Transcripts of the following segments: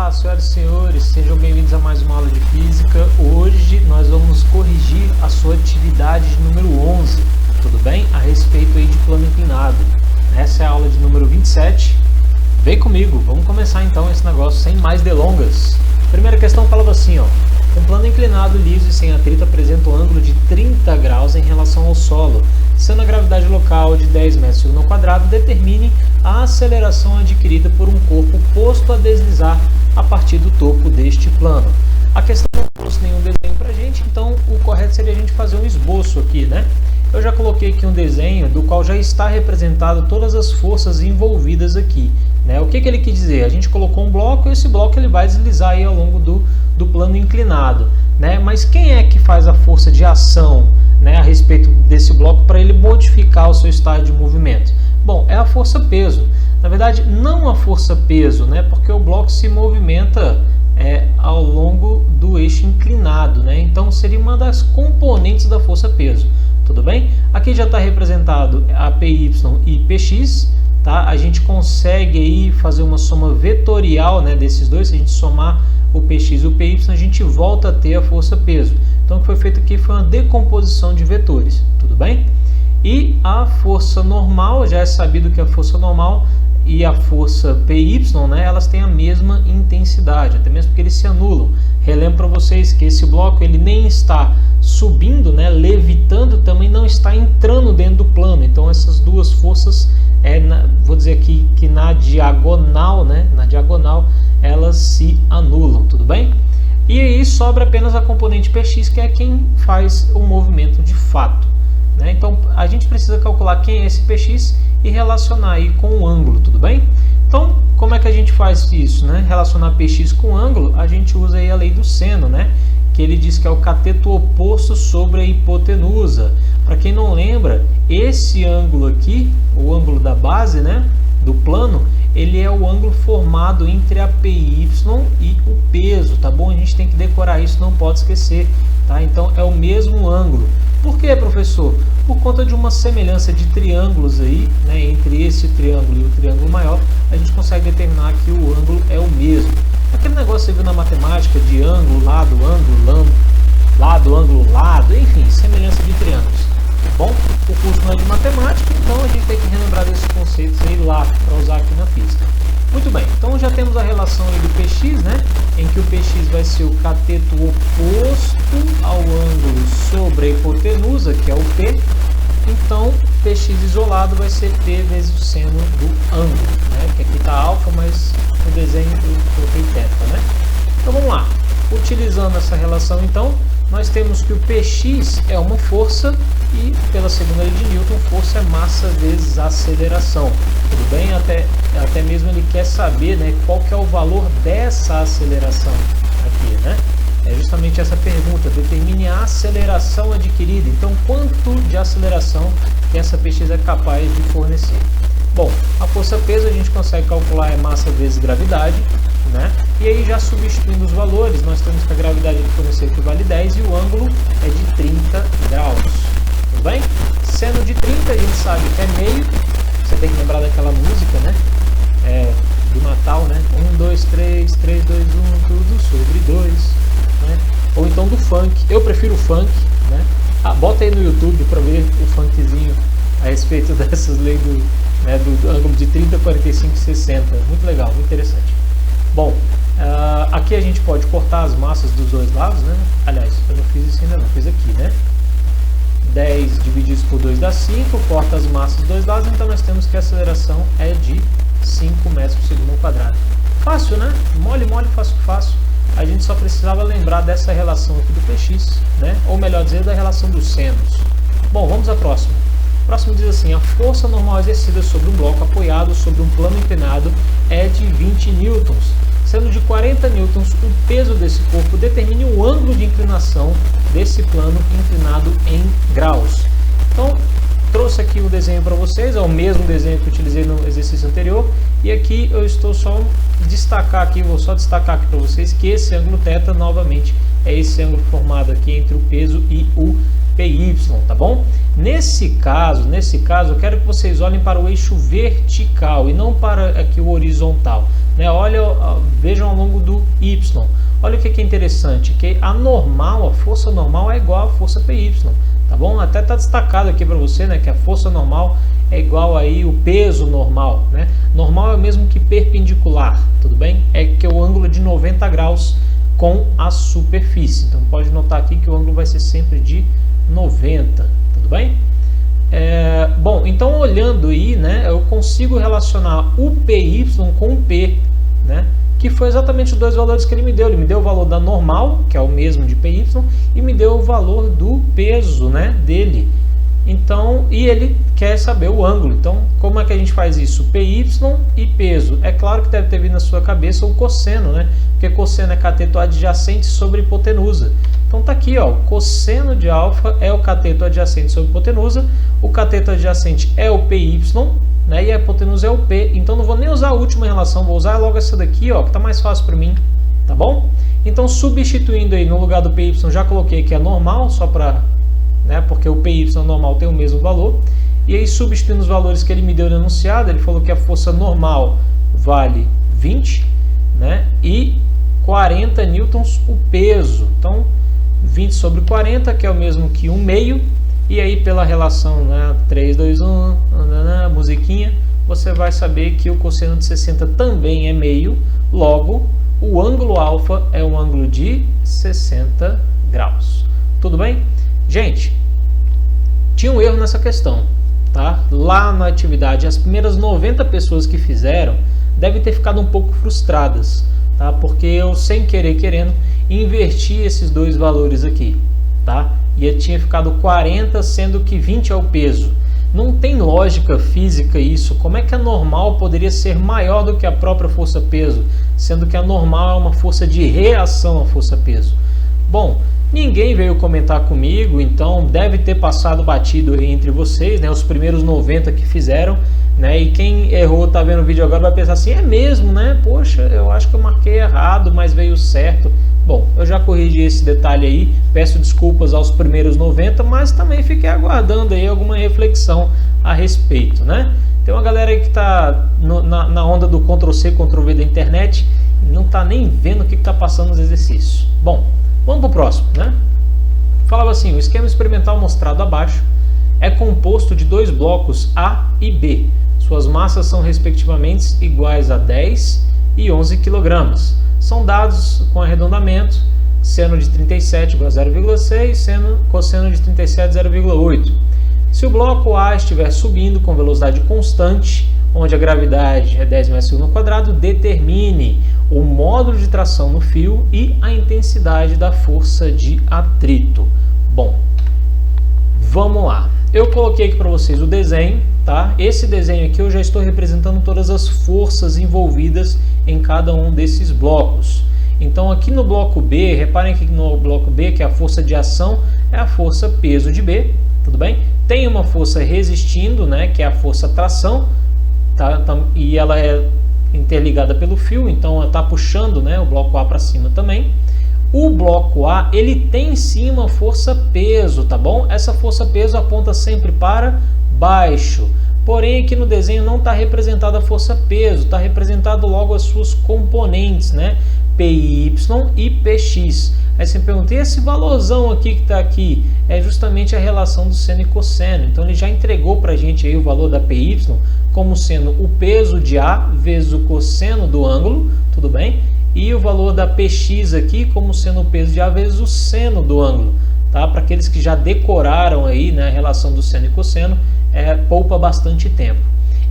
Olá, senhoras e senhores, sejam bem-vindos a mais uma aula de física. Hoje nós vamos corrigir a sua atividade de número 11, tudo bem? A respeito aí de plano inclinado. Essa é a aula de número 27. Vem comigo, vamos começar então esse negócio sem mais delongas. Primeira questão falava assim, ó. Um plano inclinado, liso e sem atrito apresenta um ângulo de 30 graus em relação ao solo. Sendo a gravidade local de 10 metros por segundo ao quadrado, determine a aceleração adquirida por um corpo posto a deslizar a partir do topo deste plano. A questão não trouxe nenhum desenho para a gente, então o correto seria a gente fazer um esboço aqui, né? Eu já coloquei aqui um desenho do qual já está representado todas as forças envolvidas aqui, né? O que ele quis dizer? A gente colocou um bloco e esse bloco ele vai deslizar aí ao longo do plano inclinado, né? Mas quem é que faz a força de ação, né, a respeito desse bloco para ele modificar o seu estado de movimento? Bom, é a força-peso. Na verdade, não a força-peso, né, porque o bloco se movimenta ao longo do eixo inclinado, né? Então seria uma das componentes da força-peso. Tudo bem? Aqui já está representado a PY e PX. Tá? A gente consegue aí fazer uma soma vetorial, né, desses dois. Se a gente somar o PX e o PY, a gente volta a ter a força-peso. Então o que foi feito aqui foi uma decomposição de vetores. Tudo bem? E a força normal, já é sabido que a força normal e a força PY, né, elas têm a mesma intensidade, até mesmo porque eles se anulam. Relembro para vocês que esse bloco ele nem está subindo, né, levitando, também não está entrando dentro do plano. Então essas duas forças, vou dizer aqui que na diagonal, né, elas se anulam, tudo bem? E aí sobra apenas a componente PX, que é quem faz o movimento de fato, né? Então a gente precisa calcular quem é esse PX e relacionar aí com o ângulo, tudo bem? Então, como é que a gente faz isso, né? Relacionar PX com ângulo, a gente usa aí a lei do seno, né? Que ele diz que é o cateto oposto sobre a hipotenusa. Para quem não lembra, esse ângulo aqui, o ângulo da base, né, do plano, ele é o ângulo formado entre a PY e o peso, tá bom? A gente tem que decorar isso, não pode esquecer, tá? Então é o mesmo ângulo. Por quê, professor? Por conta de uma semelhança de triângulos aí, né, entre esse triângulo e o triângulo maior, a gente consegue determinar que o ângulo é o mesmo. Aquele negócio que você viu na matemática de ângulo, lado, ângulo, lado, enfim, semelhança de triângulos. Bom, o curso não é de matemática, então a gente tem que relembrar desses conceitos aí lá para usar aqui na física. Muito bem, então já temos a relação aí do PX, né, em que o PX vai ser o cateto oposto ao ângulo sobre a hipotenusa, que é o P. Então, PX isolado vai ser P vezes o seno do ângulo, né, que aqui está alfa, mas no desenho eu coloquei θ, né? Então vamos lá, utilizando essa relação então, nós temos que o Px é uma força e, pela segunda lei de Newton, força é massa vezes aceleração. Tudo bem? Até mesmo ele quer saber, né, qual que é o valor dessa aceleração aqui, né? É justamente essa pergunta, determine a aceleração adquirida. Então, quanto de aceleração que essa Px é capaz de fornecer? Bom, a força-peso a gente consegue calcular é massa vezes gravidade, né? E aí, já substituindo os valores, nós temos que a gravidade de fornecer equivale a 10 e o ângulo é de 30 graus. Tudo bem? Seno de 30 a gente sabe que é meio. Você tem que lembrar daquela música, né? Do Natal, né? 1, 2, 3, 3, 2, 1, tudo sobre 2. Né? Ou então do funk. Eu prefiro o funk, né? Bota aí no YouTube para ver o funkzinho a respeito dessas leis do ângulo de 30, 45 e 60. Muito legal, muito interessante. Bom, aqui a gente pode cortar as massas dos dois lados, né? Aliás, eu não fiz isso ainda não, fiz aqui, né? 10 dividido por 2 dá 5, corta as massas dos dois lados, então nós temos que a aceleração é de 5 metros por segundo ao quadrado. Fácil, né? Mole, fácil, fácil. A gente só precisava lembrar dessa relação aqui do PX, né? Ou melhor dizer, da relação dos senos. Bom, vamos à próxima. O próximo diz assim, a força normal exercida sobre um bloco apoiado sobre um plano inclinado é de 20 newtons. Sendo de 40 newtons o peso desse corpo, determine o ângulo de inclinação desse plano inclinado em graus. Então, trouxe aqui o desenho para vocês, é o mesmo desenho que eu utilizei no exercício anterior. E aqui eu estou só destacar aqui, vou só destacar aqui para vocês que esse ângulo θ, novamente, é esse ângulo formado aqui entre o peso e o PY, tá bom? Nesse caso, eu quero que vocês olhem para o eixo vertical e não para aqui o horizontal, né? Vejam ao longo do Y. Olha o que é interessante, que a força normal é igual à força PY, tá bom? Até está destacado aqui para você, né, que a força normal é igual aí o peso normal, né? Normal é o mesmo que perpendicular, tudo bem? É que é o ângulo de 90 graus com a superfície. Então pode notar aqui que o ângulo vai ser sempre de 90, tudo bem? Bom, então olhando aí, né, eu consigo relacionar o PY com o P, né? Que foi exatamente os dois valores que ele me deu. Ele me deu o valor da normal, que é o mesmo de PY, e me deu o valor do peso, né, dele. Então, e ele quer saber o ângulo. Então, como é que a gente faz isso? PY e peso. É claro que deve ter vindo na sua cabeça o cosseno, né? Porque cosseno é cateto adjacente sobre hipotenusa. Então tá aqui, ó, o cosseno de alfa é o cateto adjacente sobre hipotenusa, o cateto adjacente é o PY, né, e a hipotenusa é o P. Então não vou nem usar a última relação, vou usar logo essa daqui, ó, que tá mais fácil para mim, tá bom? Então substituindo aí no lugar do PY, já coloquei aqui a normal, só para, né, porque o PY normal tem o mesmo valor. E aí substituindo os valores que ele me deu no enunciado, ele falou que a força normal vale 20, né, e 40 newtons o peso. Então 20 sobre 40, que é o mesmo que 1 meio. E aí pela relação, né, 3, 2, 1, musiquinha, você vai saber que o cosseno de 60 também é meio. Logo, o ângulo alfa é um ângulo de 60 graus. Tudo bem? Gente, tinha um erro nessa questão, tá? Lá na atividade, as primeiras 90 pessoas que fizeram devem ter ficado um pouco frustradas, tá? Porque eu, sem querer querendo, inverti esses dois valores aqui, tá? E tinha ficado 40, sendo que 20 é o peso. Não tem lógica física isso. Como é que a normal poderia ser maior do que a própria força-peso, sendo que a normal é uma força de reação à força-peso? Bom, ninguém veio comentar comigo, então deve ter passado batido entre vocês, né, os primeiros 90 que fizeram, né, e quem errou, tá vendo o vídeo agora, vai pensar assim, é mesmo, né? Poxa, eu acho que eu marquei errado, mas veio certo. Bom, eu já corrigi esse detalhe aí, peço desculpas aos primeiros 90, mas também fiquei aguardando aí alguma reflexão a respeito, né? Tem uma galera aí que tá na onda do Ctrl+C, Ctrl+V da internet e não tá nem vendo o que tá passando nos exercícios. Bom, vamos pro próximo, né? Falava assim, o esquema experimental mostrado abaixo é composto de dois blocos A e B. Suas massas são respectivamente iguais a 10 e 11 kg. São dados com arredondamento, seno de 37 igual a 0,6, cosseno de 37 0,8. Se o bloco A estiver subindo com velocidade constante, onde a gravidade é 10 m², determine o módulo de tração no fio e a intensidade da força de atrito. Bom, vamos lá. Eu coloquei aqui para vocês o desenho, tá? Esse desenho aqui eu já estou representando todas as forças envolvidas em cada um desses blocos. Então aqui no bloco B, reparem aqui no bloco B que a força de ação é a força peso de B, tudo bem? Tem uma força resistindo, né, que é a força tração, tá? E ela é interligada pelo fio, então ela está puxando, né, o bloco A para cima também. O bloco A, ele tem sim uma força peso, tá bom? Essa força peso aponta sempre para baixo. Porém, aqui no desenho não está representada a força peso, está representado logo as suas componentes, né? PY e PX. Aí você me pergunta, e esse valorzão aqui que está aqui? É justamente a relação do seno e cosseno. Então ele já entregou para a gente aí o valor da PY como sendo o peso de A vezes o cosseno do ângulo, tudo bem? E o valor da PX aqui como sendo o peso de A vezes o seno do ângulo, tá? Para aqueles que já decoraram aí, né, a relação do seno e cosseno, poupa bastante tempo.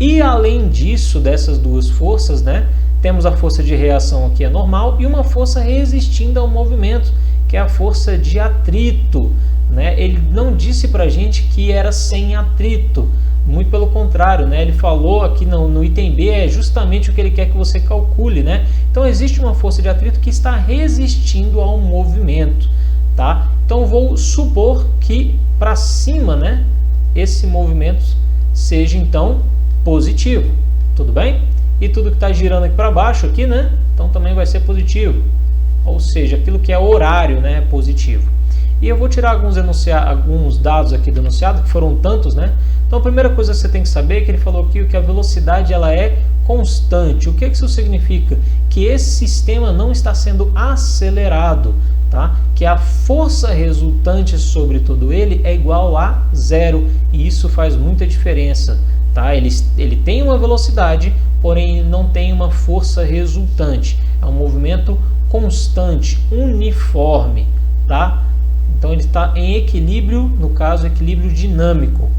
E além disso, dessas duas forças, né, temos a força de reação aqui, é normal, e uma força resistindo ao movimento, que é a força de atrito, né? Ele não disse para a gente que era sem atrito, muito pelo contrário, né? Ele falou aqui no item B, é justamente o que ele quer que você calcule, né? Então existe uma força de atrito que está resistindo ao movimento, tá? Então vou supor que para cima, né, esse movimento seja então positivo, tudo bem? E tudo que está girando aqui para baixo aqui, né, então também vai ser positivo, ou seja, aquilo que é horário, né, é positivo. E eu vou tirar alguns dados aqui do enunciado, que foram tantos, né? Então a primeira coisa que você tem que saber é que ele falou aqui que a velocidade ela é constante. O que isso significa? Que esse sistema não está sendo acelerado, tá? Que a força resultante sobre todo ele é igual a zero, e isso faz muita diferença, tá? Ele tem uma velocidade, porém não tem uma força resultante. É um movimento constante, uniforme, tá? Então ele está em equilíbrio, no caso equilíbrio dinâmico.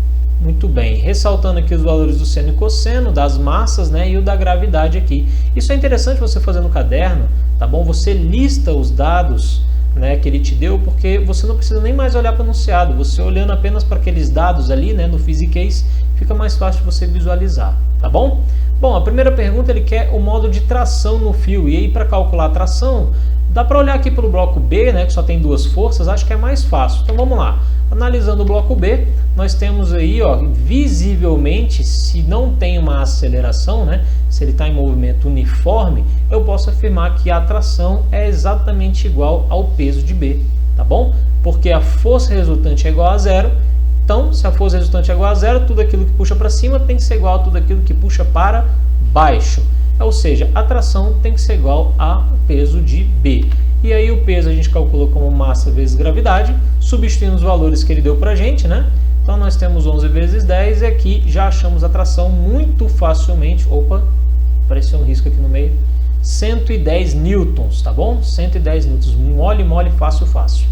Muito bem, ressaltando aqui os valores do seno e cosseno, das massas, né, e o da gravidade aqui. Isso é interessante você fazer no caderno, tá bom? Você lista os dados, né, que ele te deu, porque você não precisa nem mais olhar para o enunciado. Você olhando apenas para aqueles dados ali, né, no Physics, fica mais fácil de você visualizar, tá bom? Bom, a primeira pergunta ele quer o modo de tração no fio, e aí para calcular a tração, dá para olhar aqui pelo bloco B, né, que só tem duas forças, acho que é mais fácil. Então vamos lá. Analisando o bloco B, nós temos aí, ó, visivelmente, se não tem uma aceleração, né, se ele está em movimento uniforme, eu posso afirmar que a tração é exatamente igual ao peso de B, tá bom? Porque a força resultante é igual a zero, então se a força resultante é igual a zero, tudo aquilo que puxa para cima tem que ser igual a tudo aquilo que puxa para baixo. Ou seja, a tração tem que ser igual ao peso de B. E aí o peso a gente calculou como massa vezes gravidade, substituindo os valores que ele deu para a gente, né? Então nós temos 11 vezes 10 e aqui já achamos a tração muito facilmente. Opa, apareceu um risco aqui no meio. 110 newtons, tá bom? 110 newtons, mole, mole, fácil, fácil.